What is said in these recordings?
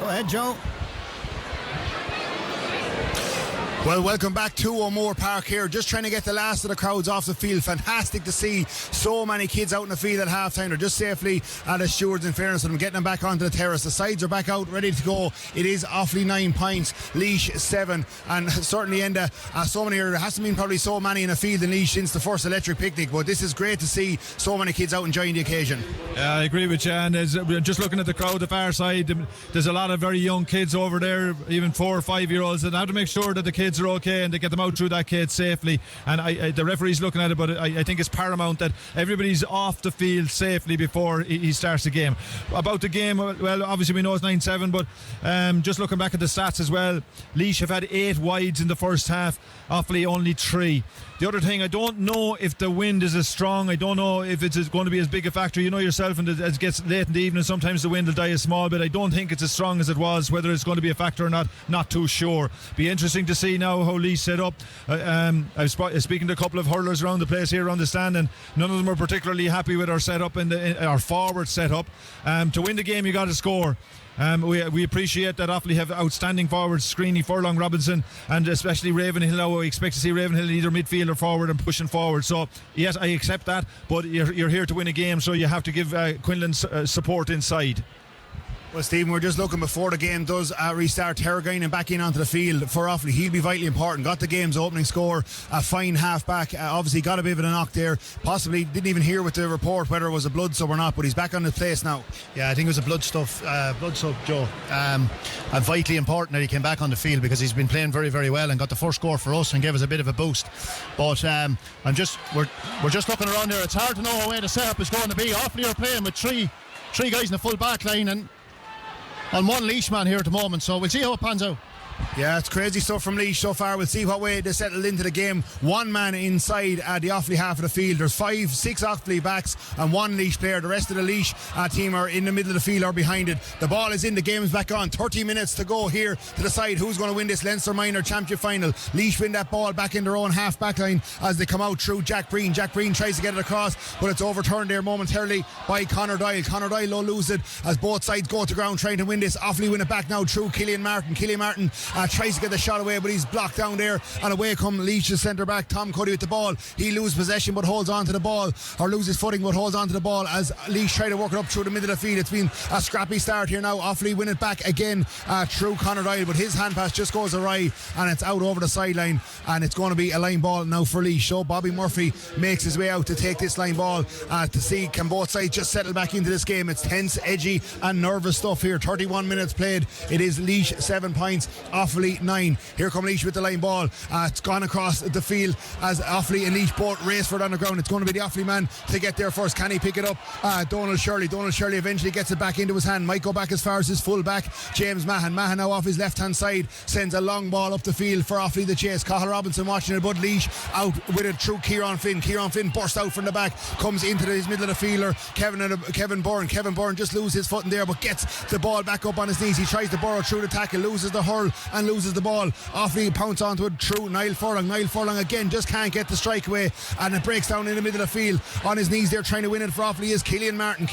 Go ahead, Joe. Well, welcome back to O'Moore Park here. Just trying to get the last of the crowds off the field. Fantastic to see so many kids out in the field at half time. They're just safely at the stewards, in fairness, and I'm getting them back onto the terrace. The sides are back out, ready to go. It is Offaly 9 points, Laois 7, and certainly Enda, so many. There hasn't been probably so many in a field in Laois since the first electric picnic, but this is great to see so many kids out enjoying the occasion. Yeah, I agree with you, and just looking at the crowd, the far side, there's a lot of very young kids over there, even 4 or 5 year olds, and I have to make sure that the kids are okay and they get them out through that gate safely. And the referee's looking at it, but I think it's paramount that everybody's off the field safely before he starts the game. About the game, well, obviously we know it's 9-7, but just looking back at the stats as well, Laois have had 8 wides in the first half, Offaly only 3. The other thing, I don't know if the wind is as strong. I don't know if it's going to be as big a factor. You know yourself, and as it gets late in the evening, sometimes the wind will die a small bit. I don't think it's as strong as it was. Whether it's going to be a factor or not too sure. Be interesting to see now how Laois set up. I was speaking to a couple of hurlers around the place here on the stand, and none of them are particularly happy with our setup and our forward setup. To win the game, you got to score. We appreciate that Offaly have outstanding forwards, Screeney, Furlong, Robinson, and especially Ravenhill. Now we expect to see Ravenhill either midfield or forward and pushing forward. So yes, I accept that, but you're here to win a game, so you have to give Quinlan support inside. Well, Stephen, we're just looking before the game does restart. Terragainen back in onto the field for Offaly. He'll be vitally important. Got the game's opening score. A fine half back. Obviously got a bit of a knock there. Possibly didn't even hear with the report whether it was a blood sub or not, but he's back on the place now. Yeah, I think it was a blood sub, Joe. And vitally important that he came back on the field because he's been playing very, very well and got the first score for us and gave us a bit of a boost. But we're just looking around there. It's hard to know where the setup is going to be. Offaly are playing with three guys in the full back line and one Laois man here at the moment, so we'll see how it pans out. Yeah, it's crazy stuff from Laois so far. We'll see what way they settled into the game. One man inside the Offaly half of the field. There's 6 Offaly backs and 1 Laois player. The rest of the Laois team are in the middle of the field or behind it. The ball is in, the game is back on. 30 minutes to go here to decide who's going to win this Leinster Minor Championship final. Laois win that ball back in their own half back line as they come out through Jack Breen. Jack Breen tries to get it across, but it's overturned there momentarily by Conor Doyle. Conor Doyle will lose it as both sides go to ground trying to win this. Offaly win it back now through Killian Martin. Killian Martin tries to get the shot away, but he's blocked down there, and away come Laois' centre back Tom Cuddy with the ball. He loses possession but holds on to the ball, or loses footing but holds on to the ball as Laois try to work it up through the middle of the field. It's been a scrappy start here now. Offaly win it back again through Conor Doyle, but his hand pass just goes awry and it's out over the sideline, and it's going to be a line ball now for Laois. So Bobby Murphy makes his way out to take this line ball to see can both sides just settle back into this game. It's tense, edgy and nervous stuff here. 31 minutes played. It is Laois 7 points, Offaly 9. Here come Laois with the line ball. It's gone across the field as Offaly and Laois both race for it on the ground. It's going to be the Offaly man to get there first. Can he pick it up? Donald Shirley eventually gets it back into his hand. Might go back as far as his full back, James Mahan now off his left hand side sends a long ball up the field for Offaly the chase. Cathal Robinson watching it, but Laois out with it through Kieran Finn burst out from the back, comes into his middle of the fielder Kevin Byrne just loses his foot in there but gets the ball back up on his knees. He tries to burrow through the tackle, loses the hurl and loses the ball. Offaly pounce onto it through Niall Furlong again just can't get the strike away, and it breaks down in the middle of the field. On his knees there trying to win it for Offaly is Killian Martin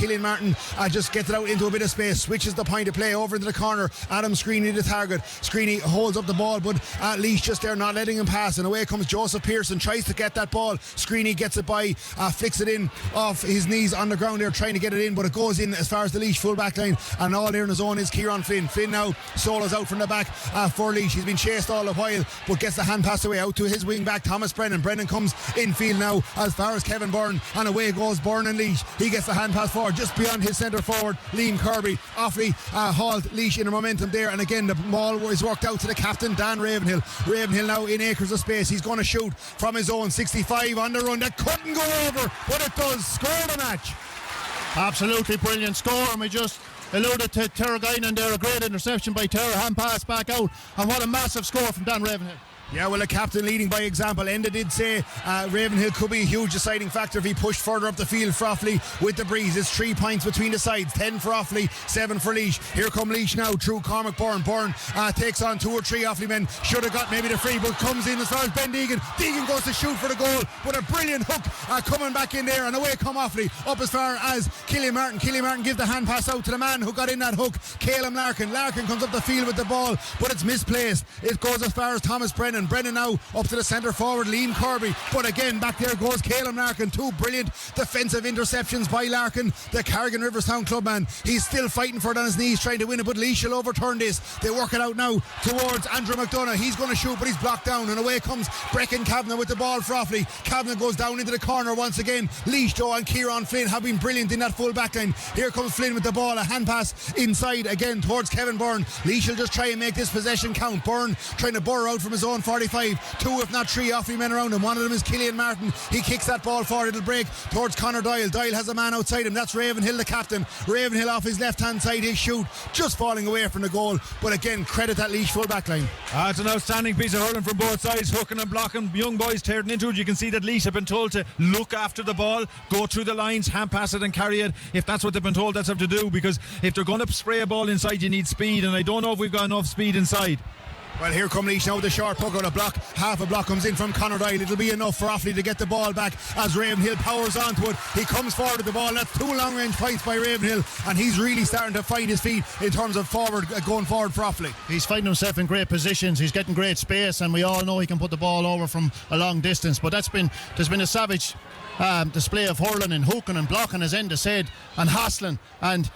just gets it out into a bit of space, switches the point of play over into the corner. Adam Screeney the target. Screeney holds up the ball, but Laois just there not letting him pass, and away comes Joseph Pearson, tries to get that ball. Screeney gets it by, flicks it in off his knees on the ground there trying to get it in, but it goes in as far as the Laois full back line, and all there in his own is Kieran Finn now solos out from the back for Laois. He's been chased all the while but gets the hand pass away out to his wing back Thomas Brennan comes infield now as far as Kevin Byrne, and away goes Byrne and Laois. He gets the hand pass forward just beyond his centre forward Liam Kirby. Offaly halt Laois in a momentum there, and again the ball is worked out to the captain Dan Ravenhill now in acres of space. He's going to shoot from his own 65 on the run. That couldn't go over, but it does. Score the match. Absolutely brilliant score, and we just alluded to Terragainen there. A great interception by Terra, hand pass back out, and what a massive score from Dan Ravenhill. Yeah, well, a captain leading by example. Enda did say Ravenhill could be a huge deciding factor if he pushed further up the field for Offaly with the breeze. It's 3 points between the sides, 10 for Offaly, 7 for Laois. Here come Laois now through Cormac Byrne. Byrne takes on 2 or 3 Offaly men. Should have got maybe the free, but comes in as far as Ben Deegan. Deegan goes to shoot for the goal, but a brilliant hook coming back in there, and away come Offaly up as far as Killian Martin. Killian Martin gives the hand pass out to the man who got in that hook, Caleb Larkin. Larkin comes up the field with the ball, but it's misplaced. It goes as far as Thomas Brennan. Brennan now up to the centre forward, Liam Kirby, but again back there goes Caleb Larkin. 2 brilliant defensive interceptions by Larkin, the Carrigan Riverstown clubman. He's still fighting for it on his knees, trying to win it, but Laois will overturn this. They work it out now towards Andrew McDonough. He's going to shoot, but he's blocked down, and away comes Brecken Kavanagh with the ball for Offaly. Kavanagh goes down into the corner once again. Laois, Joe and Kieran Flynn have been brilliant in that full back line. Here comes Flynn with the ball, a hand pass inside again towards Kevin Byrne. Laois will just try and make this possession count. Byrne trying to burrow out from his own 45. 2 if not 3 Offaly men around him. One of them is Killian Martin. He kicks that ball forward. It'll break towards Conor Doyle. Doyle has a man outside him. That's Ravenhill, the captain. Ravenhill off his left hand side. His shoot just falling away from the goal, but again credit that Laois full back line. It's an outstanding piece of hurling from both sides, hooking and blocking. Young boys tearing into it. You can see that Laois have been told to look after the ball, go through the lines, hand pass it and carry it. If that's what they've been told, that's what to do, because if they're going to spray a ball inside, you need speed, and I don't know if we've got enough speed inside. Well, here come Laois now with the short puck on a block. Half a block comes in from Conor Doyle. It'll be enough for Offaly to get the ball back as Ravenhill powers onto it. He comes forward with the ball. That's 2 long range fights by Ravenhill, and he's really starting to find his feet in terms of going forward for Offaly. He's finding himself in great positions. He's getting great space, and we all know he can put the ball over from a long distance. But there's been a savage display of hurling and hooking and blocking, as Enda said, and hassling, and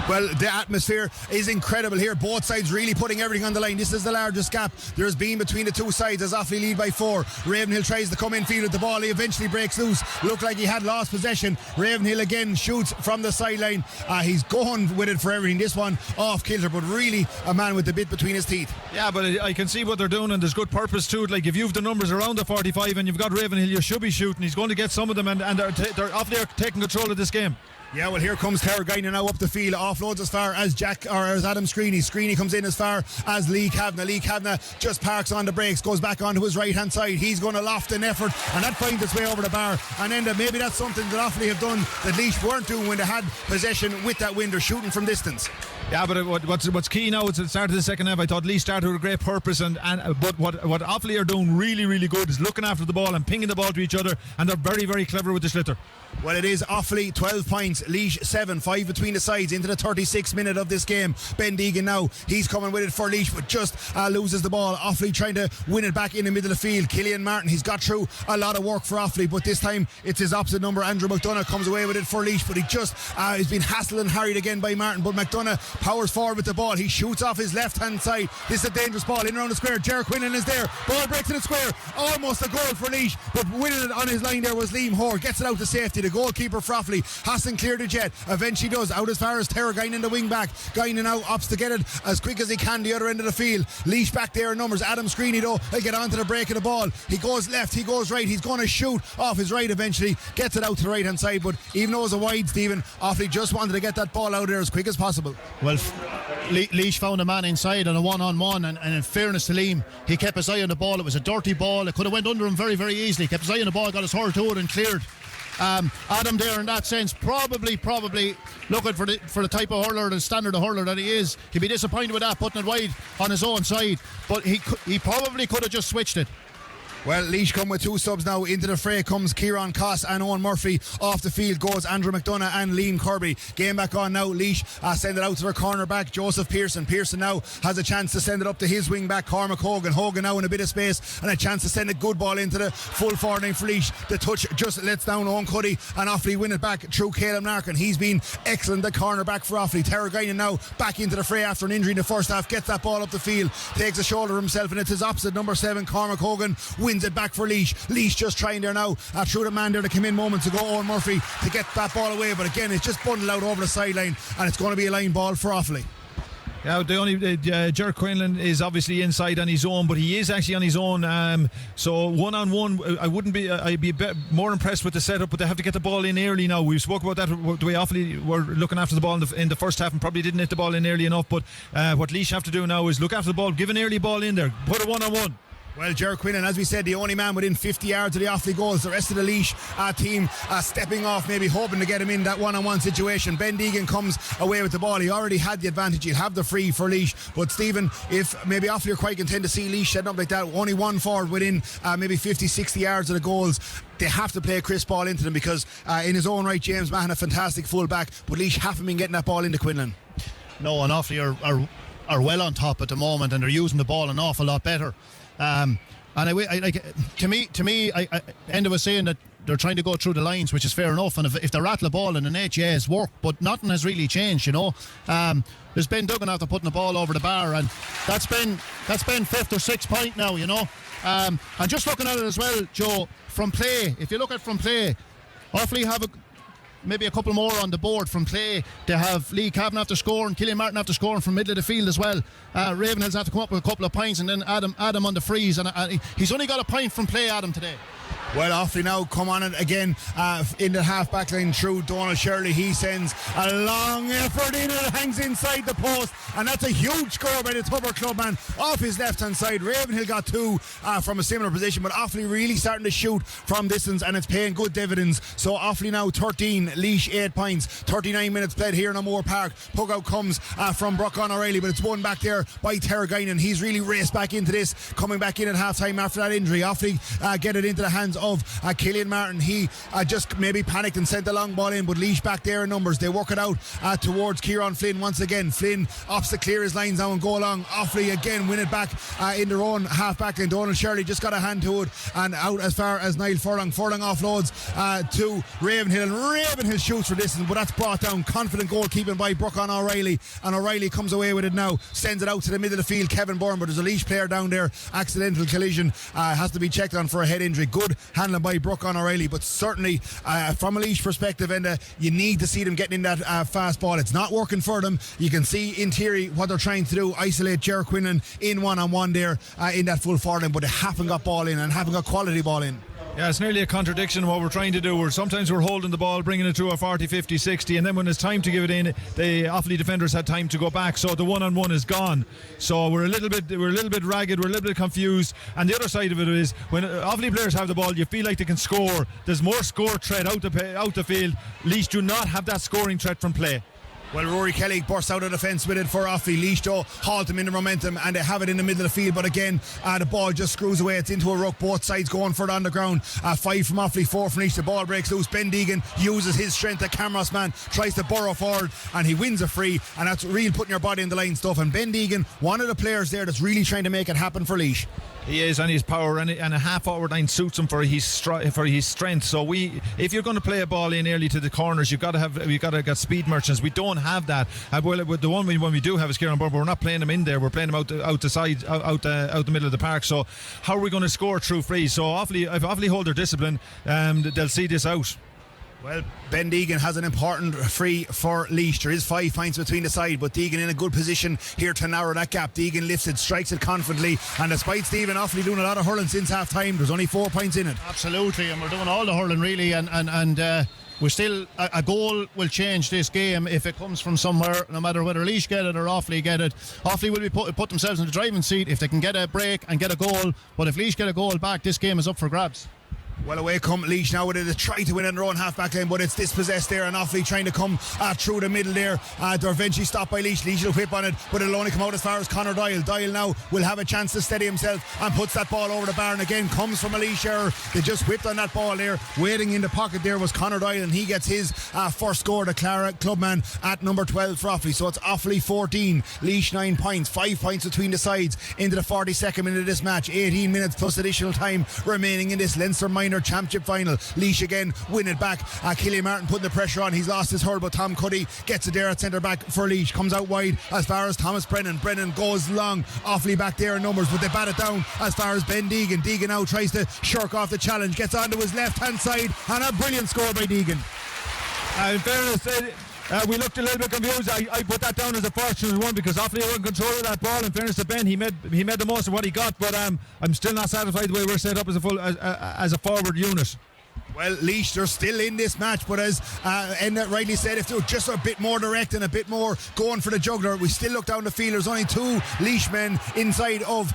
well, the atmosphere is incredible here. Both sides really putting everything on the line. This is the largest gap there's been between the 2 sides as Offaly lead by 4. Ravenhill tries to come in field with the ball. He eventually breaks loose. Looked like he had lost possession. Ravenhill again shoots from the sideline. He's going with it for everything. This one off kilter, but really a man with the bit between his teeth. Yeah, but I can see what they're doing, and there's good purpose to it. Like, if you've the numbers around the 45 and you've got Ravenhill, you should be shooting. He's going to get some of them, and they're Offaly are taking control of this game. Yeah, well, here comes Terragina now up the field, offloads as far as as Adam Screeney. Screeney comes in as far as Lee Kavanagh. Lee Kavanagh just parks on the brakes, goes back onto his right hand side. He's going to loft an effort, and that finds its way over the bar. And then maybe that's something that Offaly have done that Laois weren't doing when they had possession with that wind, or shooting from distance. Yeah, but what's key now is at the start of the second half, I thought Laois started with a great purpose, but what Offaly are doing really, really good is looking after the ball and pinging the ball to each other, and they're very, very clever with the sliotar. Well, it is Offaly 12 points, Laois 7, 5 between the sides into the 36th minute of this game. Ben Deegan now, he's coming with it for Laois, but just loses the ball. Offaly trying to win it back in the middle of the field. Killian Martin, he's got through a lot of work for Offaly, but this time it's his opposite number. Andrew McDonough comes away with it for Laois, but he just has been hassled and harried again by Martin. But McDonough powers forward with the ball. He shoots off his left hand side. This is a dangerous ball in around the square. Jer Quinlan is there. Ball breaks in the square. Almost a goal for Laois, but winning it on his line there was Liam Hoare. Gets it out to safety. The goalkeeper for Offaly hasn't cleared it yet. Eventually does, out as far as Terragina in the wing back. Guinan now opts to get it as quick as he can the other end of the field. Laois back there in numbers. Adam Screeney though, he'll get onto the break of the ball. He goes left, he goes right. He's going to shoot off his right eventually. Gets it out to the right hand side, but even though it was a wide, Stephen, Offaly just wanted to get that ball out there as quick as possible. Well, Laois found a man inside on a one-on-one, and in fairness to Liam, he kept his eye on the ball. It was a dirty ball. It could have went under him very, very easily. Kept his eye on the ball, got his hurl to it and cleared. Adam there in that sense probably looking for the type of hurler, the standard of hurler that he is. He'd be disappointed with that, putting it wide on his own side, but he probably could have just switched it. Well, Laois come with 2 subs now. Into the fray comes Kieran Coss and Owen Murphy. Off the field goes Andrew McDonough and Liam Kirby. Game back on now. Laois send it out to their corner back, Joseph Pearson. Pearson now has a chance to send it up to his wing back, Cormac Hogan. Hogan now in a bit of space and a chance to send a good ball into the full forward line for Laois. The touch just lets down Owen Cuddy, and Offaly win it back through Caleb Larkin. He's been excellent, the corner back for Offaly. Terragina now back into the fray after an injury in the first half. Gets that ball up the field, takes a shoulder himself, and it's his opposite number 7, Cormac Hogan, wins it back for Laois. Laois just trying there now through the man there that came in moments ago, Owen Murphy, to get that ball away, but again it's just bundled out over the sideline, and it's going to be a line ball for Offaly. Yeah, the only Ger Quinlan is obviously inside on his own, but he is actually on his own. So 1-on-1, I'd be a bit more impressed with the setup, but they have to get the ball in early now. We spoke about that the way Offaly were looking after the ball in the first half and probably didn't hit the ball in early enough. But what Laois have to do now is look after the ball, give an early ball in there, put a 1-on-1. Well, Ger Quinlan, as we said, the only man within 50 yards of the Offaly goals. The rest of the Laois team stepping off, maybe hoping to get him in that one-on-one situation. Ben Deegan comes away with the ball. He already had the advantage. He'll have the free for Laois. But Stephen, if maybe Offaly are quite content to see Laois setting up like that, only one forward within maybe 50, 60 yards of the goals, they have to play a crisp ball into them because in his own right, James Mahon, a fantastic full-back, but Laois haven't been getting that ball into Quinlan. No, and Offaly are well on top at the moment, and they're using the ball an awful lot better. And to me, Enda was saying that they're trying to go through the lines, which is fair enough. And if they rattle the ball in an HA's work, but nothing has really changed, There's Ben Duggan after putting the ball over the bar, and that's been fifth or sixth point now, And just looking at it as well, Joe, from play. If you look at from play, Offaly have maybe a couple more on the board from play. They have Lee Cavan after scoring, Killian Martin after scoring from middle of the field as well. Ravenhill's have to come up with a couple of points, and then Adam on the freeze, and he's only got a point from play, Adam, today. Well, Offaly now come on it again in the half-back line through Donald Shirley. He sends a long effort in, it hangs inside the post, and that's a huge score by the Tubber clubman off his left-hand side. Ravenhill got two from a similar position, but Offaly really starting to shoot from distance, and it's paying good dividends. So Offaly now 13, Laois 8 points, 39 minutes played here in O'Moore Park. Puck out comes from Brockon O'Reilly, but it's won back there by Terraguinen. He's really raced back into this, coming back in at half-time after that injury. Offaly get it into the hands of Killian Martin. He just maybe panicked and sent the long ball in, but Laois back there in numbers. They work it out towards Kieran Flynn once again. Flynn opts to clear his lines now and go along. Offaly again win it back in their own half back line. Donald Shirley just got a hand to it and out as far as Niall Furlong. Furlong offloads to Ravenhill, and Ravenhill shoots for distance, but that's brought down. Confident goalkeeping by Brockon O'Reilly, and O'Reilly comes away with it now, sends it out to the middle of the field. Kevin Byrne, but there's a Laois player down there. Accidental collision, has to be checked on for a head injury. Good handling by Brockon O'Reilly, but certainly from a Laois perspective, and you need to see them getting in that fast ball. It's not working for them. You can see in theory what they're trying to do, isolate Ger Quinlan in one-on-one there in that full forward line, but they haven't got ball in and haven't got quality ball in. Yeah, it's nearly a contradiction of what we're trying to do. Sometimes we're holding the ball, bringing it to a 40, 50, 60, and then when it's time to give it in, the Offaly defenders had time to go back, so the one-on-one is gone. So we're a little bit ragged, we're a little bit confused. And the other side of it is, when Offaly players have the ball, you feel like they can score. There's more score threat out the field. Laois do not have that scoring threat from play. Well, Rory Kelly bursts out of defence with it for Offaly. Laois though halt him in the momentum, and they have it in the middle of the field, but again the ball just screws away. It's into a ruck, both sides going for it on the ground. 5 from Offaly, 4 from Laois. The ball breaks loose. Ben Deegan uses his strength. The Camross man tries to burrow forward, and he wins a free, and that's real putting your body in the line stuff. And Ben Deegan, one of the players there that's really trying to make it happen for Laois. He is, and his power and a half forward line suits him for his strength. So if you're going to play a ball in early to the corners, you've got to get speed merchants. We don't have that. Well, the one we do have is Kieran Byrne, but we're not playing him in there. We're playing him out the side, out the middle of the park. So how are we going to score through frees? So if Offaly hold their discipline, they'll see this out. Well, Ben Deegan has an important free for Laois. There is 5 points between the side, but Deegan in a good position here to narrow that gap. Deegan lifts it, strikes it confidently, and despite Stephen Offaly doing a lot of hurling since half time, there's only 4 points in it. Absolutely, and we're doing all the hurling really, and we're still a goal will change this game if it comes from somewhere, no matter whether Laois get it or Offaly get it. Offaly will be put themselves in the driving seat if they can get a break and get a goal, but if Laois get a goal back, this game is up for grabs. Well, away come Laois now with it. They try to win in their own half-back line, but it's dispossessed there, and Offaly trying to come through the middle there. They're eventually stopped by Laois. Laois will whip on it, but it'll only come out as far as Conor Doyle. Doyle now will have a chance to steady himself and puts that ball over the bar, and again comes from a Laois error. They just whipped on that ball there. Waiting in the pocket there was Conor Doyle, and he gets his first score, the Clara clubman at number 12 for Offaly. So it's Offaly 14, Laois 9 points, 5 points between the sides into the 42nd minute of this match. 18 minutes plus additional time remaining in this Leinster Minor Championship final. Laois again win it back. Killian Martin putting the pressure on. He's lost his hurl, but Tom Cuddy gets it there at centre back for Laois. Comes out wide as far as Thomas Brennan. Brennan goes long. Offaly back there in numbers, but they bat it down as far as Ben Deegan. Deegan now tries to shirk off the challenge. Gets onto his left hand side, and a brilliant score by Deegan. In fairness, We looked a little bit confused. I put that down as a fortunate one because Offaly were in control of that ball. In fairness to Ben, he made the most of what he got, but I'm still not satisfied the way we're set up as a forward unit. Well, Laois, they're still in this match, but as Enda rightly said, if they were just a bit more direct and a bit more going for the juggler, we still look down the field. There's only 2 Laois men inside of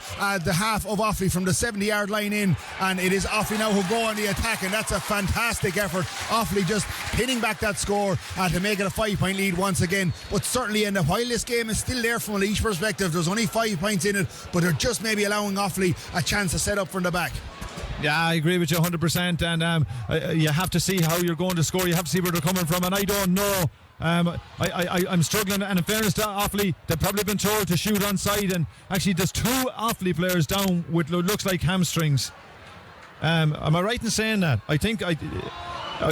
the half of Offaly from the 70-yard line in, and it is Offaly now who go on the attack, and that's a fantastic effort. Offaly just pinning back that score to make it a 5-point lead once again. But certainly, Enda, while this game is still there from a Laois perspective, there's only 5 points in it, but they're just maybe allowing Offaly a chance to set up from the back. Yeah, I agree with you 100%, and you have to see how you're going to score. You have to see where they're coming from, and I don't know. I'm struggling, and in fairness to Offaly, they've probably been told to shoot on side, and actually there's 2 Offaly players down with what looks like hamstrings. Am I right in saying that? I think I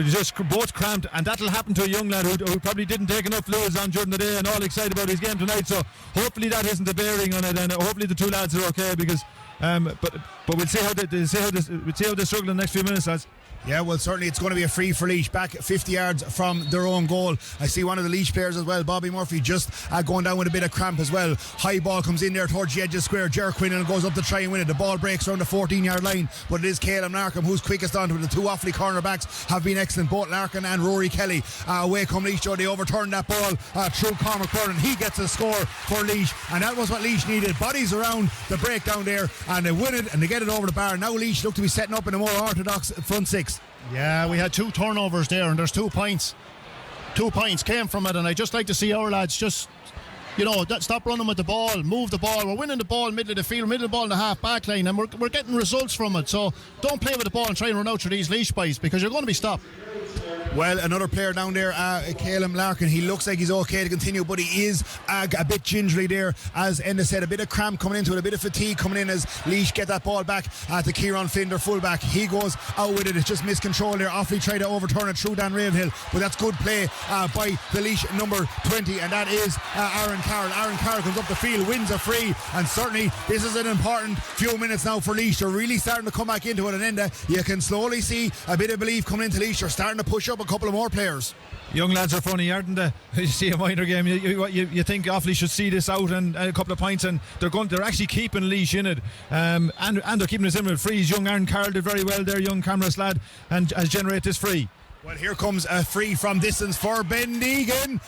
just both cramped, and that'll happen to a young lad who probably didn't take enough fluids on during the day and all excited about his game tonight, so hopefully that isn't a bearing on it, and hopefully the 2 lads are okay, because but we'll see how they struggle in the next few minutes, lads. Yeah, well, certainly it's going to be a free for Laois, back 50 yards from their own goal. I see one of the Laois players as well, Bobby Murphy, just going down with a bit of cramp as well. High ball comes in there towards the edge of the square. Ger Quinlan goes up to try and win it. The ball breaks around the 14-yard line, but it is Caleb Larkin who's quickest onto it. The 2 Offaly cornerbacks have been excellent, both Larkin and Rory Kelly. Away come Laois, Joe. They overturn that ball through Cormac Curran. He gets a score for Laois, and that was what Laois needed. Bodies around the breakdown there, and they win it and they get it over the bar. Now Laois look to be setting up in a more orthodox front 6. Yeah, we had 2 turnovers there, and there's 2 points. 2 points came from it, and I just like to see our lads just, stop running with the ball, move the ball. We're winning the ball middle of the field, middle of the ball in the half back line, and we're getting results from it. So don't play with the ball and try and run out through these Laois boys, because you're going to be stopped. Well, another player down there, Caleb Larkin, he looks like he's okay to continue, but he is a bit gingerly there. As Enda said, a bit of cramp coming into it, a bit of fatigue coming in as Laois get that ball back to Kieran Flynn, their fullback. He goes out with it. It's just miscontrol there. Offaly try to overturn it through Dan Ravenhill, but that's good play by the Laois number 20, and that is Aaron Carroll. Aaron Carroll comes up the field, wins a free, and certainly this is an important few minutes now for Laois. They're really starting to come back into it, and Enda, you can slowly see a bit of belief coming into Laois. They're starting to push up a couple of more players. Young lads are funny, aren't they? You see a minor game, you think Offaly should see this out and a couple of points, and they're actually keeping Laois in it, and they're keeping us in with frees. Young Aaron Carroll did very well there, young Camrus lad, and has generated this free. Well, here comes a free from distance for Ben Deegan.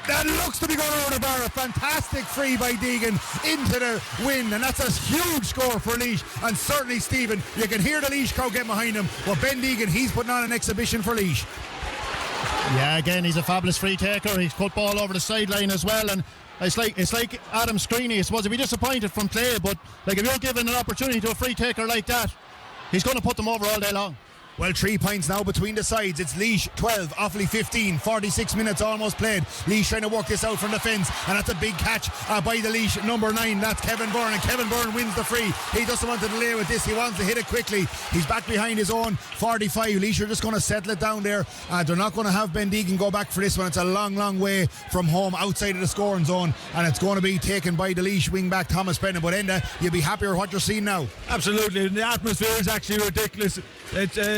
That looks to be going over the bar. A fantastic free by Deegan into the wind, and that's a huge score for Laois. And certainly, Stephen, you can hear the Laois crowd get behind him. But Ben Deegan, he's putting on an exhibition for Laois. Yeah, again, he's a fabulous free taker. He's cut ball over the sideline as well, and it's like Adam Screeney. I suppose he'd be disappointed from play, but like if you're given an opportunity to a free taker like that, he's going to put them over all day long. Well, 3 points now between the sides. It's Laois 12, Offaly 15, 46 minutes almost played. Laois trying to work this out from the fence, and that's a big catch by the Laois number 9. That's Kevin Byrne, and Kevin Byrne wins the free. He doesn't want to delay with this. He wants to hit it quickly. He's back behind his own 45. Laois are just going to settle it down there. They're not going to have Ben Deegan go back for this one. It's a long, long way from home outside of the scoring zone, and it's going to be taken by the Laois wing back Thomas Brennan. But Enda, you'll be happier with what you're seeing now. Absolutely. The atmosphere is actually ridiculous.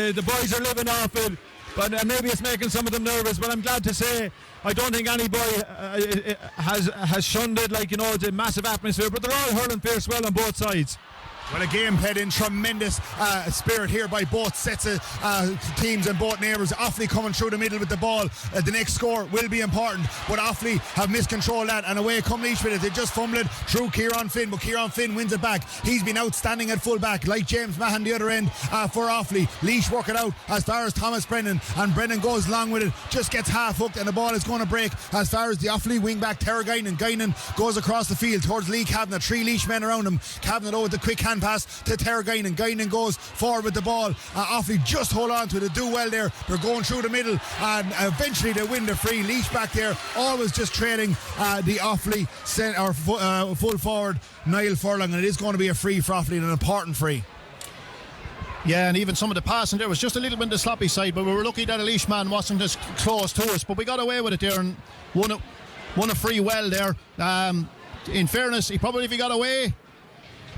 The boys are living off it, but maybe it's making some of them nervous, but I'm glad to say I don't think any boy has shunned it, like, the massive atmosphere, but they're all hurling fierce well on both sides. Well, a game played in tremendous spirit here by both sets of teams and both neighbours. Offaly coming through the middle with the ball. The next score will be important, but Offaly have miscontrolled that, and away come Laois with it. They just fumbled it through Kieran Flynn, but Kieran Flynn wins it back. He's been outstanding at full back, like James Mahan the other end for Offaly. Laois work it out as far as Thomas Brennan, and Brennan goes long with it, just gets half hooked, and the ball is going to break as far as the Offaly wing back Tara Guinan. Guinan goes across the field towards Lee Kavanagh. 3 Laois men around him. Kavanagh though with the quick hand pass to Tara Guinan. Guinan goes forward with the ball. Offaly just hold on to it. They do well there. They're going through the middle, and eventually they win the free. Laois back there, always just trailing the Offaly full forward Niall Furlong, and it is going to be a free for Offaly, and an important free. Yeah, and even some of the passing there was just a little bit on the sloppy side, but we were lucky that a Laois man wasn't as close to us, but we got away with it there and won a free well there. In fairness, if he got away,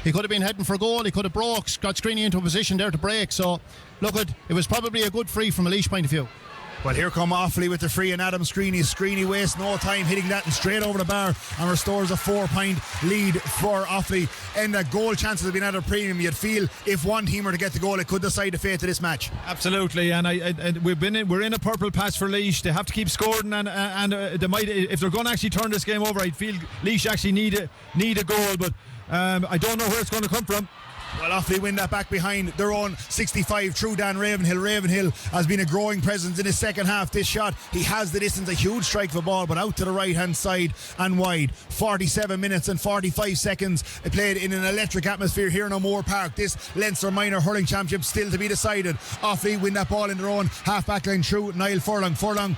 he could have been heading for goal. He could have got Screeney into a position there to break. So, look, it was probably a good free from a Laois point of view. Well, here come Offaly with the free, and Adam Screeney wastes no time hitting that and straight over the bar and restores a 4-point lead for Offaly. And the goal chances have been at a premium. You'd feel if one team were to get the goal, it could decide the fate of this match. Absolutely, and we're in a purple patch for Laois. They have to keep scoring, and they might, if they're going to actually turn this game over. I feel Laois actually need a goal, but I don't know where it's going to come from. Well, Offaly win that back behind their own 65 through Dan Ravenhill. Ravenhill has been a growing presence in his second half. This shot, he has the distance, a huge strike for ball, but out to the right hand side and wide. 47 minutes and 45 seconds played in an electric atmosphere here in O'Moore Park. This Leinster Minor Hurling Championship still to be decided. Offaly win that ball in their own half back line through Niall Furlong. Furlong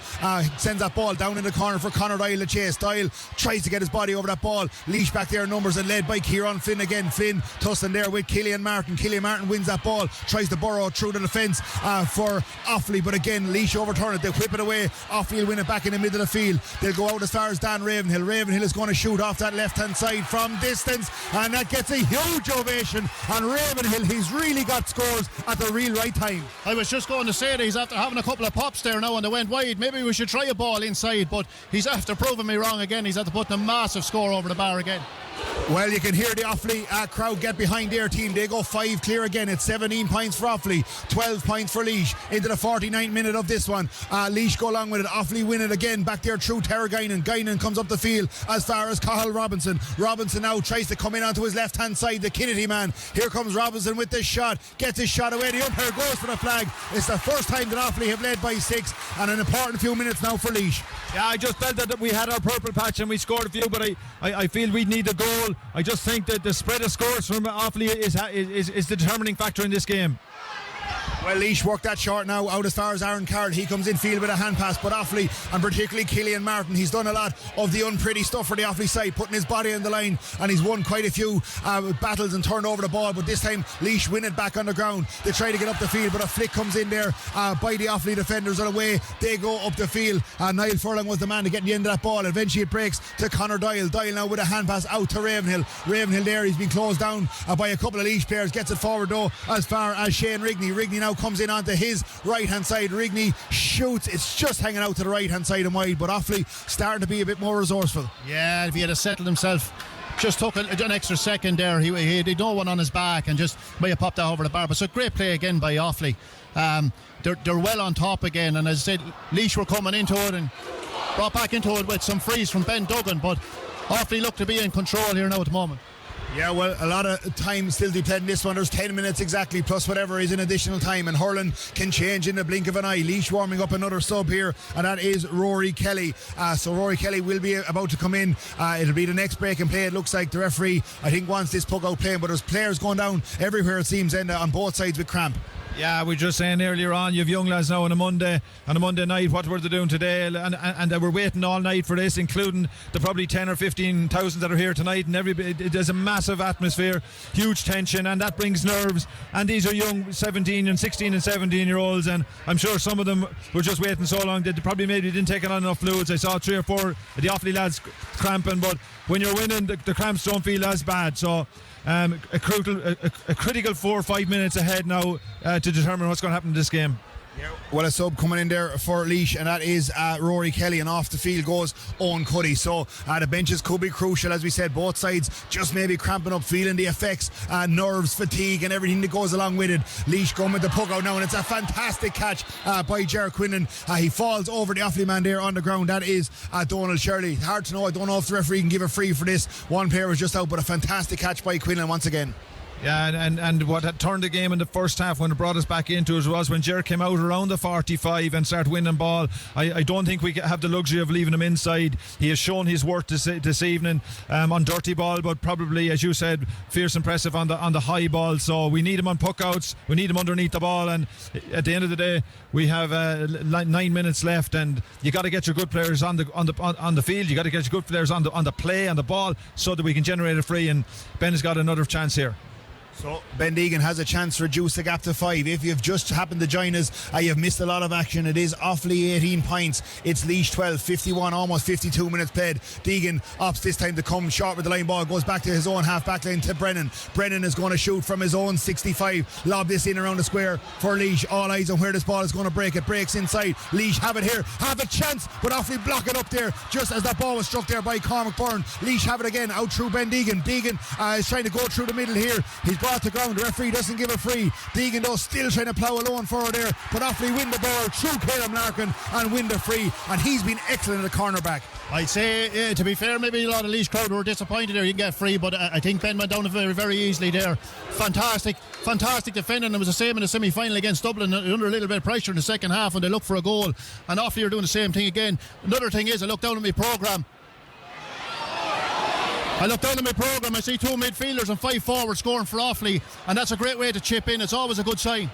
sends that ball down in the corner for Conor Doyle to chase. Doyle tries to get his body over that ball. Laois back there in numbers and led by Kieran Flynn again. Flynn tussling there with Killian Martin. Killian Martin wins that ball, tries to burrow through the defence for Offaly, but again Laois overturn it. They whip it away. Offaly will win it back in the middle of the field. They'll go out as far as Dan Ravenhill. Ravenhill is going to shoot off that left hand side from distance, and that gets a huge ovation on Ravenhill. He's really got scores at the real right time. I was just going to say that he's after having a couple of pops there now and they went wide. Maybe we should try a ball inside, but he's after proving me wrong again. He's after putting a massive score over the bar again. Well, you can hear the Offaly crowd get behind their team. They go 5 clear again. It's 17 points for Offaly, 12 points for Laois into the 49th minute of this one. Laois go along with it. Offaly win it again back there through Tara Guinan. Guinan comes up the field as far as Cathal Robinson. Robinson now tries to come in onto his left hand side, the Kennedy man. Here comes Robinson with this shot, gets his shot away. The umpire goes for the flag. It's the first time that Offaly have led by 6, and an important few minutes now for Laois. Yeah, I just felt that we had our purple patch and we scored a few, but I feel we need a goal. I just think that the spread of scores from Offaly is the determining factor in this game. Well, Laois worked that short now out as far as Aaron Carroll. He comes in field with a hand pass, but Offaly, and particularly Killian Martin, he's done a lot of the unpretty stuff for the Offaly side, putting his body on the line, and he's won quite a few battles and turned over the ball, but this time Laois win it back on the ground. They try to get up the field, but a flick comes in there by the Offaly defenders on the way. They go up the field. Niall Furlong was the man to get the end of that ball. Eventually it breaks to Conor Doyle. Doyle now with a hand pass out to Ravenhill. Ravenhill there, he's been closed down by a couple of Laois players. Gets it forward though as far as Shane Rigney. Rigney now comes in onto his right hand side. Rigney shoots, it's just hanging out to the right hand side and wide, but Offaly starting to be a bit more resourceful. Yeah, if he had settled himself, just took an extra second there, he had no one on his back and just may have popped that over the bar. But it's a great play again by Offaly. They're well on top again, and as I said, Laois were coming into it and brought back into it with some frees from Ben Duggan, but Offaly look to be in control here now at the moment. Yeah, well, a lot of time still to be played in this one. There's 10 minutes exactly, plus whatever is in additional time, and hurling can change in the blink of an eye. Laois warming up another sub here, and that is Rory Kelly. So Rory Kelly will be about to come in. It'll be the next break and play. It looks like the referee, I think, wants this puck out playing, but there's players going down everywhere, it seems, and on both sides with cramp. Yeah, we were just saying earlier on, you have young lads now on a Monday night. What were they doing today? And they were waiting all night for this, including the probably 10 or 15,000 that are here tonight. And there's a massive atmosphere, huge tension, and that brings nerves. And these are young 17 and 16 and 17 year olds, and I'm sure some of them were just waiting so long that they probably maybe didn't take on enough fluids. I saw 3 or 4 of the Offaly lads cramping, but when you're winning, the cramps don't feel as bad. So a critical 4 or 5 minutes ahead now to determine what's going to happen in this game. Yeah. Well, a sub coming in there for Laois, and that is Rory Kelly, and off the field goes Owen Cuddy. So the benches could be crucial, as we said. Both sides just maybe cramping up, feeling the effects, nerves, fatigue, and everything that goes along with it. Laois going with the puck out now, and it's a fantastic catch by Ger Quinlan. He falls over the Offaly man there on the ground. That is Donald Shirley. Hard to know. I don't know if the referee can give a free for this. One player was just out, but a fantastic catch by Quinlan once again. Yeah, and what had turned the game in the first half when it brought us back into it was when Ger came out around the 45 and started winning ball. I don't think we have the luxury of leaving him inside. He has shown his worth this evening on dirty ball, but probably, as you said, fierce impressive on the high ball. So we need him on puck outs, we need him underneath the ball, and at the end of the day we have 9 minutes left, and you got to get your good players on the field. You got to get your good players on the play, on the ball, so that we can generate a free, and Ben has got another chance here. So Ben Deegan has a chance to reduce the gap to 5. If you've just happened to join us, you've missed a lot of action. It is Offaly 18 points. It's Laois 12, 51, almost 52 minutes played. Deegan opts this time to come short with the line ball. Goes back to his own half back line to Brennan. Brennan is going to shoot from his own 65. Lob this in around the square for Laois. All eyes on where this ball is going to break. It breaks inside. Laois have it here. Have a chance, but Offaly block it up there just as that ball was struck there by Cormac Byrne. Laois have it again out through Ben Deegan. Deegan is trying to go through the middle here. He's brought to ground. The referee doesn't give a free. Deegan though still trying to plough alone forward there, but Offaly win the ball through Kieran Larkin and win the free, and he's been excellent at the cornerback. I'd say, to be fair, maybe a lot of Laois crowd were disappointed there. You can get free, but I think Ben went down very, very easily there. Fantastic defending. It was the same in the semi-final against Dublin, under a little bit of pressure in the second half, and they looked for a goal. And Offaly are doing the same thing again. Another thing is, I look down at my programme. I see 2 midfielders and 5 forwards scoring for Offaly, and that's a great way to chip in. It's always a good sign.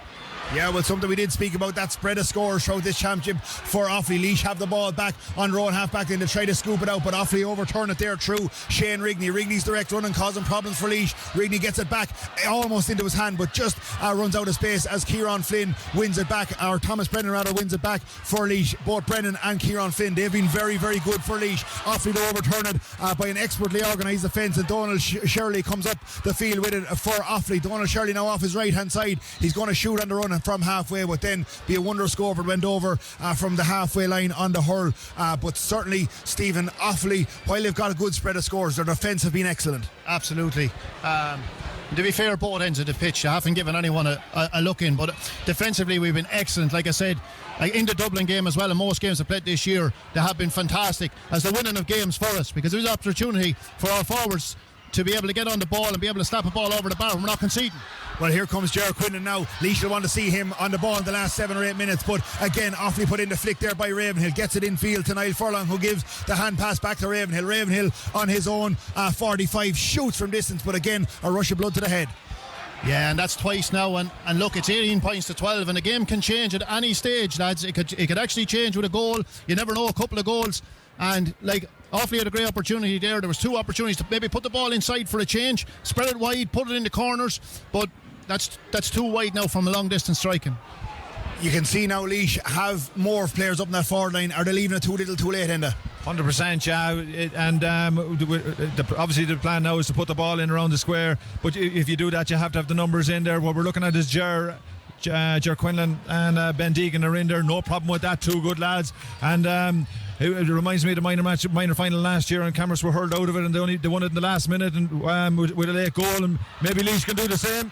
Yeah, well, something we did speak about, that spread of scores throughout this championship for Offaly. Laois have the ball back on row and half back in to try to scoop it out, but Offaly overturn it there through Shane Rigney. Rigney's direct running causing problems for Laois. Rigney gets it back almost into his hand, but just runs out of space as Kieran Flynn wins it back, or Thomas Brennan rather wins it back for Laois. Both Brennan and Kieran Flynn, they've been very, very good for Laois. Offaly to overturn it by an expertly organised defence, and Donald Shirley comes up the field with it for Offaly. Donald Shirley now off his right hand side. He's going to shoot on the run from halfway, but then be a wonder score if it went over from the halfway line on the hurl. But certainly, Stephen, Offaly, while they've got a good spread of scores, their defence have been excellent. Absolutely. To be fair, both ends of the pitch, I haven't given anyone a look in, but defensively we've been excellent. Like I said, in the Dublin game as well, and most games I've played this year, they have been fantastic as the winning of games for us, because there's an opportunity for our forwards to be able to get on the ball and be able to slap a ball over the bar. We're not conceding. Well, here comes Ger Quinlan now. Laois will want to see him on the ball in the last 7 or 8 minutes, but again, Offaly put in the flick there by Ravenhill. Gets it in field to Niall Furlong, who gives the hand pass back to Ravenhill. Ravenhill on his own 45 shoots from distance, but again, a rush of blood to the head. Yeah, and that's twice now, and look, it's 18 points to 12, and the game can change at any stage, lads. It could actually change with a goal. You never know, a couple of goals. And like Offaly had a great opportunity there. There was 2 opportunities to maybe put the ball inside for a change, spread it wide, put it in the corners, but that's too wide now from a long distance striking. You can see now Laois have more players up in that forward line. Are they leaving it too little too late, Enda? 100%, yeah. And obviously the plan now is to put the ball in around the square, but if you do that, you have to have the numbers in there. What we're looking at is Ger Quinlan and Ben Deegan are in there. No problem with that. 2 good lads. And it reminds me of the minor final last year, and Cameras were hurled out of it, and they won it in the last minute, and with a late goal, and maybe Laois can do the same.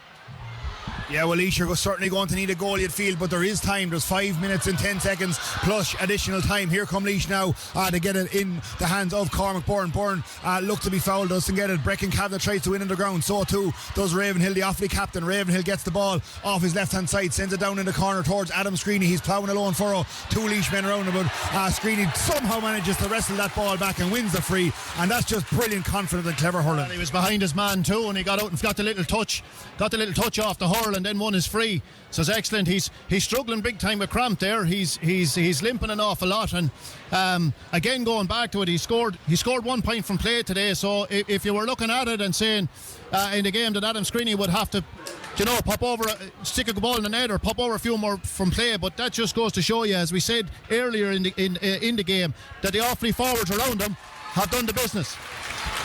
Yeah, well, Laois are certainly going to need a goal, you'd feel, but there is time. There's 5 minutes and 10 seconds plus additional time. Here come Laois now to get it in the hands of Cormac Byrne. Byrne looked to be fouled, doesn't get it. Brecken Kavanagh tries to win on the ground, so too does Ravenhill, the Offaly captain. Ravenhill gets the ball off his left hand side, sends it down in the corner towards Adam Screeney. He's ploughing a lone furrow, 2 Laois men around him, but Screeney somehow manages to wrestle that ball back and wins the free, and that's just brilliant, confident and clever hurling. Well, he was behind his man too, and he got out and got the little touch off the hurl, and then won his free. So it's excellent. He's struggling big time with cramp there. He's limping an awful lot, and again, going back to it, he scored 1 point from play today. So if you were looking at it and saying in the game that Adam Screeney would have to, pop over, stick a ball in the net or pop over a few more from play, but that just goes to show you, as we said earlier in the game, that the Offaly forwards around him have done the business.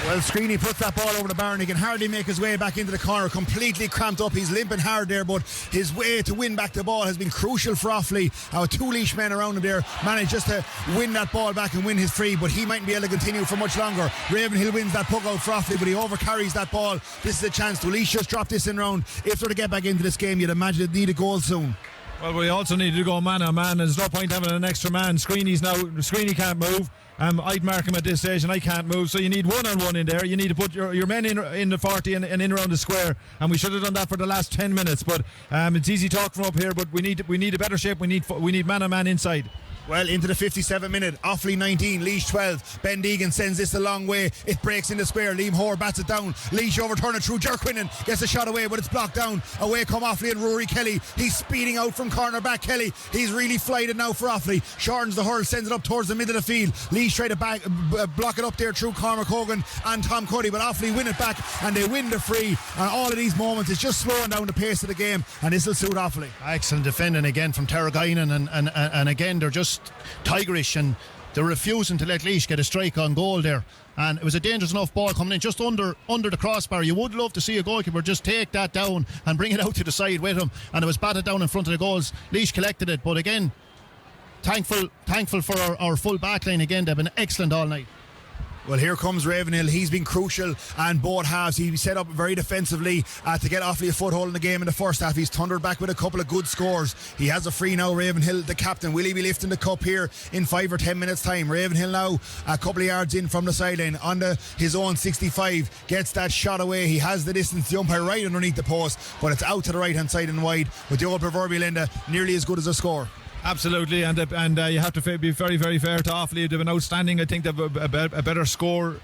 Well, Screeney puts that ball over the bar, and he can hardly make his way back into the corner, completely cramped up. He's limping hard there, but his way to win back the ball has been crucial for Offaly. Our 2 Laois men around him there managed just to win that ball back and win his free, but he mightn't be able to continue for much longer. Ravenhill wins that puck out for Offaly, but he overcarries that ball. This is a chance to Laois just drop this in round. If they're to get back into this game, you'd imagine they'd need a goal soon. Well, we also need to go man on man. There's no point having an extra man. Screeney can't move. I'd mark him at this stage, and I can't move. So you need 1-on-1 in there. You need to put your men in the 40 and in around the square. And we should have done that for the last 10 minutes. But it's easy talk from up here. But we need a better shape. We need man on man inside. Well, into the 57th minute, Offaly 19, Laois 12. Ben Deegan sends this a long way. It breaks in the square. Liam Hoare bats it down. Laois overturn it through. Jerquinnan gets a shot away, but it's blocked down. Away come Offaly and Rory Kelly. He's speeding out from corner back. Kelly, he's really flighted now for Offaly. Shortens the hurl, sends it up towards the middle of the field. Laois try to block it up there through Cormac Hogan and Tom Cuddy, but Offaly win it back and they win the free. And all of these moments is just slowing down the pace of the game, and this will suit Offaly. Excellent defending again from Terraginen, and again they're just tigerish, and they're refusing to let Laois get a strike on goal there. And it was a dangerous enough ball coming in just under the crossbar. You would love to see a goalkeeper just take that down and bring it out to the side with him, and it was batted down in front of the goals. Laois collected it, but again, thankful for our full back line again. They've been excellent all night. Well, here comes Ravenhill. He's been crucial and both halves. He set up very defensively to get Offaly a foothold in the game in the first half. He's thundered back with a couple of good scores. He has a free now, Ravenhill, the captain. Will he be lifting the cup here in 5 or 10 minutes time? Ravenhill now a couple of yards in from the sideline on his own 65. Gets that shot away. He has the distance, the umpire right underneath the post, but it's out to the right hand side and wide with the old proverbial end nearly as good as a score. Absolutely, and you have to be very, very fair to Offaly. They've been outstanding. I think they've a better score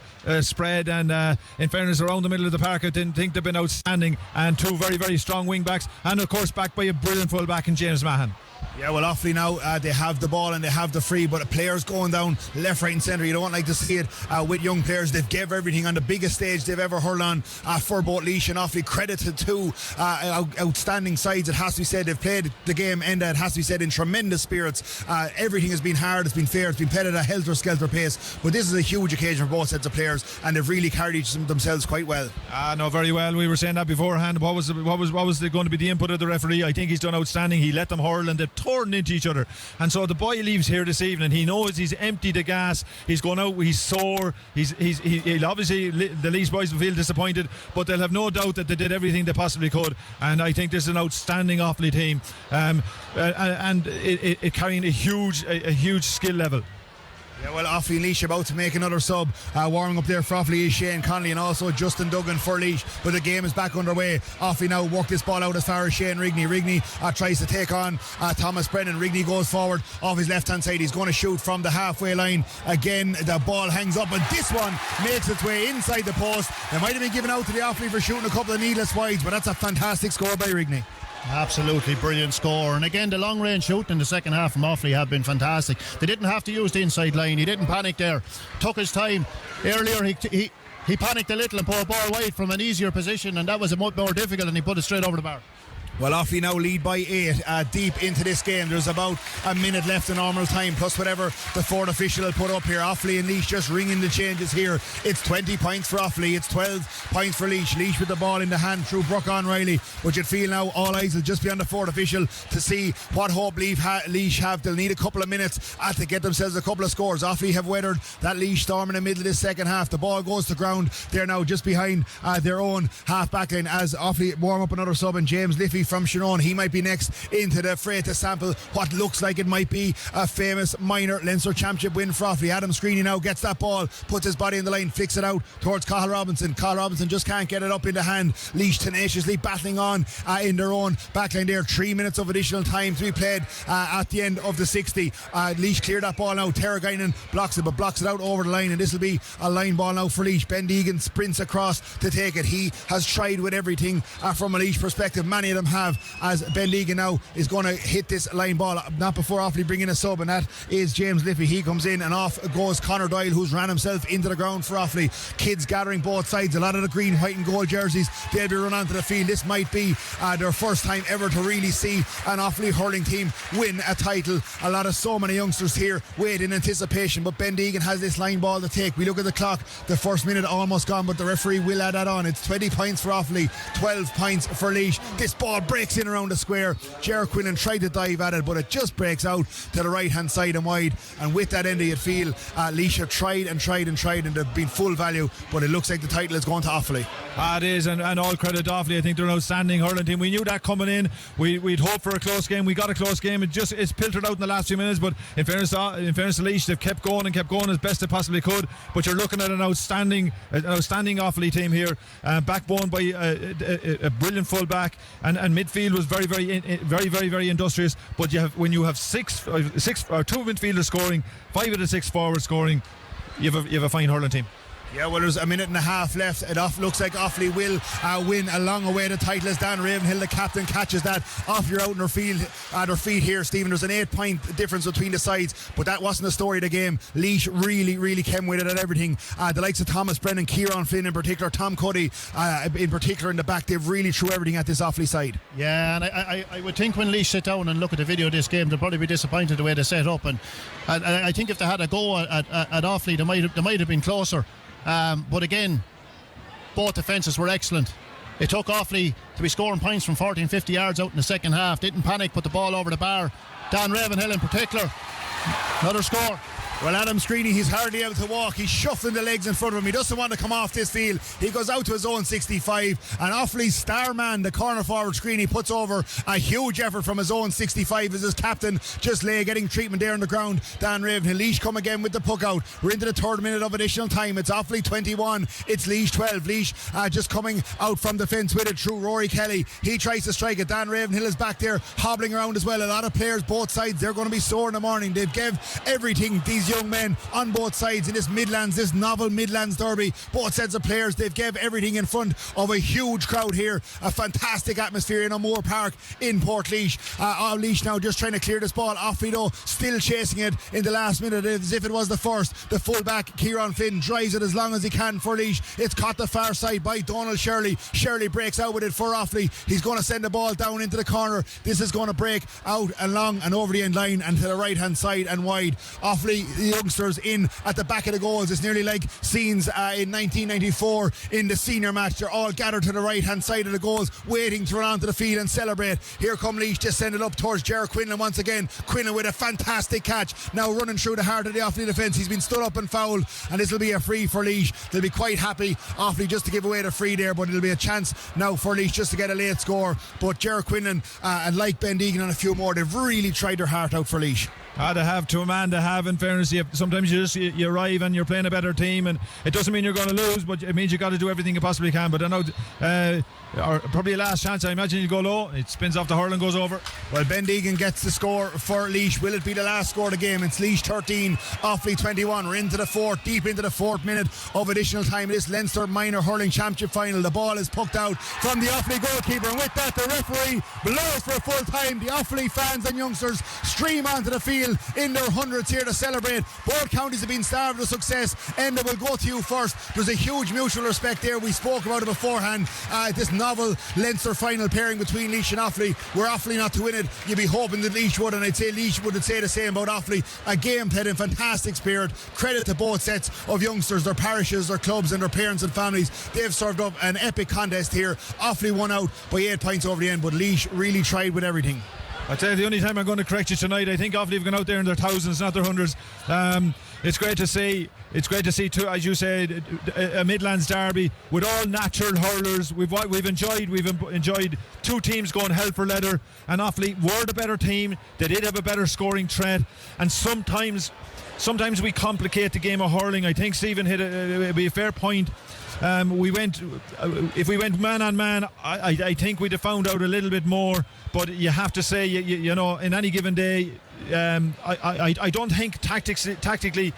spread, and in fairness, around the middle of the park, I didn't think they've been outstanding. And two very, very strong wing backs, and of course backed by a brilliant full back in James Mahan. Yeah, well, Offaly now, they have the ball and they have the free, but players going down left, right and centre. You don't like to see it with young players. They've gave everything on the biggest stage they've ever hurled on for both Laois and Offaly. Credit to two outstanding sides, it has to be said. They've played the game, and it has to be said, in tremendous spirits. Everything has been hard, it's been fair, it's been played at a helter-skelter pace, but this is a huge occasion for both sets of players, and they've really carried themselves quite well. No, very well. We were saying that beforehand. What was going to be the input of the referee? I think he's done outstanding. He let them hurl and they've torn into each other, and so the boy leaves here this evening. He knows he's emptied the gas. He's going out, he's sore. He'll obviously, the Laois boys will feel disappointed, but they'll have no doubt that they did everything they possibly could, and I think this is an outstanding Offaly team, and it carrying a huge skill level. Yeah, well, Offaly and Laois about to make another sub. Warming up there for Offaly is Shane Connolly and also Justin Duggan for Laois, but the game is back underway. Offaly now work this ball out as far as Shane Rigney. Rigney tries to take on Thomas Brennan. Rigney goes forward off his left hand side. He's going to shoot from the halfway line. Again, the ball hangs up, and this one makes its way inside the post. They might have been given out to the Offaly for shooting a couple of needless wides, but that's a fantastic score by Rigney. Absolutely brilliant score, and again the long range shooting in the second half from Offaly have been fantastic. They didn't have to use the inside line. He didn't panic there, took his time. Earlier he panicked a little and put a ball wide from an easier position, and that was a much more difficult, and he put it straight over the bar. Well, Offaly now lead by 8 deep into this game. There's about a minute left in normal time, plus whatever the fourth official will put up here. Offaly and Laois just ringing the changes here. It's 20 points for Offaly, it's 12 points for Laois. Laois with the ball in the hand through Brockon Riley, but you'd feel now all eyes will just be on the fourth official to see what hope Laois have. They'll need a couple of minutes to get themselves a couple of scores. Offaly have weathered that Laois storm in the middle of this second half. The ball goes to ground. They're now just behind their own half back line as Offaly warm up another sub, and James Liffey from Shirone, he might be next into the fray to sample what looks like it might be a famous minor Leinster Championship win for Offaly. Adam Screeney now gets that ball, puts his body in the line, flicks it out towards Cathal Robinson. Cathal Robinson just can't get it up in the hand. Laois tenaciously battling on in their own backline there. 3 minutes of additional time to be played at the end of the 60. Laois clear that ball now. Terraginen blocks it, but blocks it out over the line, and this will be a line ball now for Laois. Ben Deegan sprints across to take it. He has tried with everything from a Laois perspective. Many of them have, as Ben Deegan now is going to hit this line ball, not before Offaly bring in a sub, and that is James Liffey. He comes in, and off goes Conor Doyle, who's ran himself into the ground for Offaly. Kids gathering both sides, a lot of the green, white and gold jerseys, they'll be run onto the field. This might be their first time ever to really see an Offaly hurling team win a title. So many youngsters here wait in anticipation, but Ben Deegan has this line ball to take. We look at the clock, the first minute almost gone, but the referee will add that on. It's 20 points for Offaly, 12 points for Laois. This ball breaks in around the square. Jerquinnan tried to dive at it, but it just breaks out to the right hand side and wide, and with that end you'd feel Laois have tried and they've been full value, but it looks like the title is going to Offaly. It is, and all credit to Offaly. I think they're an outstanding hurling team. We knew that coming in. We'd hoped for a close game. We got a close game. It's filtered out in the last few minutes, but in fairness to Laois, they've kept going as best they possibly could. But you're looking at an outstanding Offaly team here, backbone by a brilliant full-back, and midfield was very industrious. But when you have six or two midfielders scoring, 5 of the 6 forwards scoring, you have a fine hurling team. Yeah, well, there's a minute and a half left. It looks like Offaly will win along away the title as Dan Ravenhill, the captain, catches that. Offaly are out in their feet here, Stephen. There's an 8-point difference between the sides, but that wasn't the story of the game. Laois really came with it at everything. The likes of Thomas Brennan, Kieran Flynn in particular, Tom Cuddy in particular in the back, they've really threw everything at this Offaly side. Yeah, and I would think when Laois sit down and look at the video of this game, they'll probably be disappointed the way they set up. And I think if they had a go at Offaly, they might have been closer. But again, both defences were excellent. It took Offaly to be scoring points from 40 and 50 yards out in the second half. Didn't panic, put the ball over the bar. Dan Ravenhill in particular, another score. Well, Adam Screeney, he's hardly able to walk. He's shuffling the legs in front of him. He doesn't want to come off this field. He goes out to his own 65. And Offaly's star man, the corner forward Screeney, puts over a huge effort from his own 65 as his captain just lay getting treatment there on the ground. Dan Ravenhill. Laois come again with the puck out. We're into the 3rd minute of additional time. It's Offaly 21. It's Laois 12. Laois just coming out from the fence with it through Rory Kelly. He tries to strike it. Dan Ravenhill is back there hobbling around as well. A lot of players both sides. They're going to be sore in the morning. They've given everything, these young men on both sides in this novel Midlands derby. Both sets of players, they've gave everything in front of a huge crowd here. A fantastic atmosphere in O'Moore Park in Port Laois. Laois now just trying to clear this ball. Offaly though still chasing it in the last minute as if it was the first. The fullback Kieran Flynn drives it as long as he can for Laois. It's caught the far side by Donald Shirley. Shirley breaks out with it for Offaly. He's going to send the ball down into the corner. This is going to break out and long and over the end line and to the right hand side and wide. Offaly, the youngsters in at the back of the goals. It's nearly like scenes in 1994 in the senior match. They're all gathered to the right hand side of the goals waiting to run onto the field and celebrate. Here come Laois, just send it up towards Ger Quinlan once again. Quinlan with a fantastic catch, now running through the heart of the Offaly defence. He's been stood up and fouled, and this will be a free for Laois. They'll be quite happy, Offaly, just to give away the free there, but it'll be a chance now for Laois just to get a late score. But Ger Quinlan and like Ben Deegan and a few more, they've really tried their heart out for Laois. To have to a man to have, in fairness, sometimes you arrive and you're playing a better team, and it doesn't mean you're going to lose, but it means you got to do everything you possibly can. But I know or probably a last chance. I imagine you go low, it spins off the hurl and goes over. Well, Ben Deegan gets the score for Laois. Will it be the last score of the game? It's Laois 13, Offaly 21. We're into the deep into the 4th minute of additional time. This Leinster Minor Hurling Championship final. The ball is pucked out from the Offaly goalkeeper, and with that the referee blows for a full time. The Offaly fans and youngsters stream onto the field in their hundreds here to celebrate. Both counties have been starved of success. Enda will go to you first. There's a huge mutual respect there. We spoke about it beforehand. This novel Leinster final pairing between Laois and Offaly. Were Offaly not to win it, you'd be hoping that Laois would, and I'd say Laois would say the same about Offaly. A game played in fantastic spirit. Credit to both sets of youngsters, their parishes, their clubs and their parents and families. They've served up an epic contest here. Offaly won out by 8 points over the end, but Laois really tried with everything. I tell you, the only time I'm going to correct you tonight, I think Offaly have gone out there in their thousands, not their hundreds. It's great to see. It's great to see too, as you said, a Midlands derby with all natural hurlers. We've enjoyed two teams going hell for leather, and Offaly were the better team. They did have a better scoring threat, and sometimes we complicate the game of hurling. I think Stephen hit it'd be a fair point. If we went man on man, I think we'd have found out a little bit more. But you have to say, you know, in any given day, I don't think tactically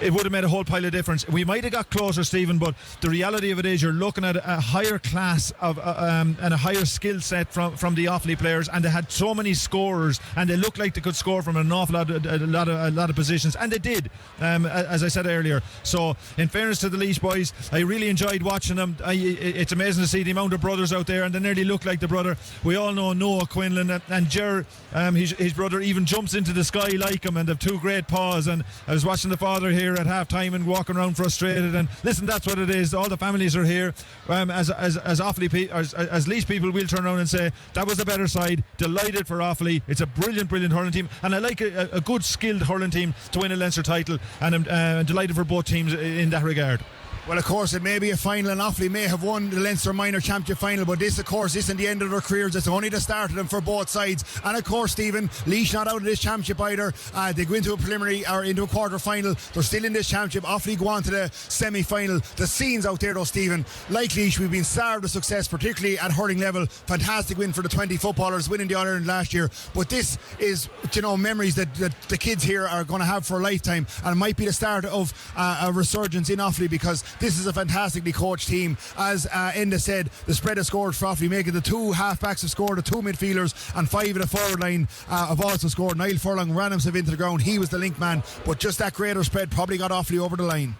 it would have made a whole pile of difference. We might have got closer, Stephen, but the reality of it is you're looking at a higher class of and a higher skill set from the Offaly players, and they had so many scorers, and they looked like they could score from an awful lot of positions, and they did, as I said earlier. So in fairness to the Laois boys, I really enjoyed watching them. It's amazing to see the amount of brothers out there, and they nearly look like the brother. We all know Noah Quinlan, and Ger, his brother, even jumps into the sky like him, and have two great paws. And I was watching the father here at half time and walking around frustrated, and listen, that's what it is. All the families are here. As Offaly as Laois people, we'll turn around and say that was the better side. Delighted for Offaly. It's a brilliant hurling team, and I like a good skilled hurling team to win a Leinster title, and I'm delighted for both teams in that regard. Well, of course, it may be a final, and Offaly may have won the Leinster Minor Championship final, but this, of course, isn't the end of their careers. It's only the start of them for both sides. And of course, Stephen, Laois not out of this championship either. They go into a preliminary or into a quarter final. They're still in this championship. Offaly go on to the semi-final. The scenes out there, though, Stephen, like Laois, we've been starved of success, particularly at hurling level. Fantastic win for the 20 footballers, winning the All-Ireland last year. But this is, memories that the kids here are going to have for a lifetime, and it might be the start of a resurgence in Offaly, because this is a fantastically coached team. As Enda said, the spread of scores for Offaly, making the 2 half-backs have scored, the 2 midfielders and 5 in the forward line have also scored. Niall Furlong ran himself into the ground. He was the link man, but just that greater spread probably got Offaly over the line.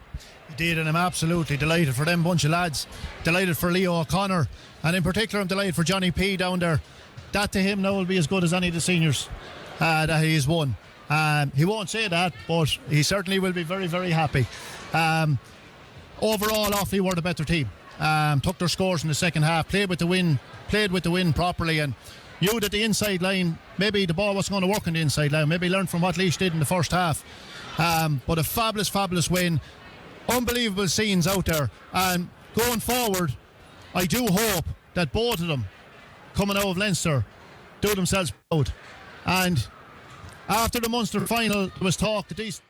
He did, and I'm absolutely delighted for them bunch of lads. Delighted for Leo O'Connor, and in particular I'm delighted for Johnny P down there. That to him now will be as good as any of the seniors that he's won. He won't say that, but he certainly will be very, very happy. Overall, Offaly were the better team. Took their scores in the second half, played with the win properly, and knew that the inside line, maybe the ball wasn't going to work on the inside line. Maybe learned from what Laois did in the first half. But a fabulous win. Unbelievable scenes out there. And going forward, I do hope that both of them, coming out of Leinster, do themselves proud. And after the Munster final, there was talk that these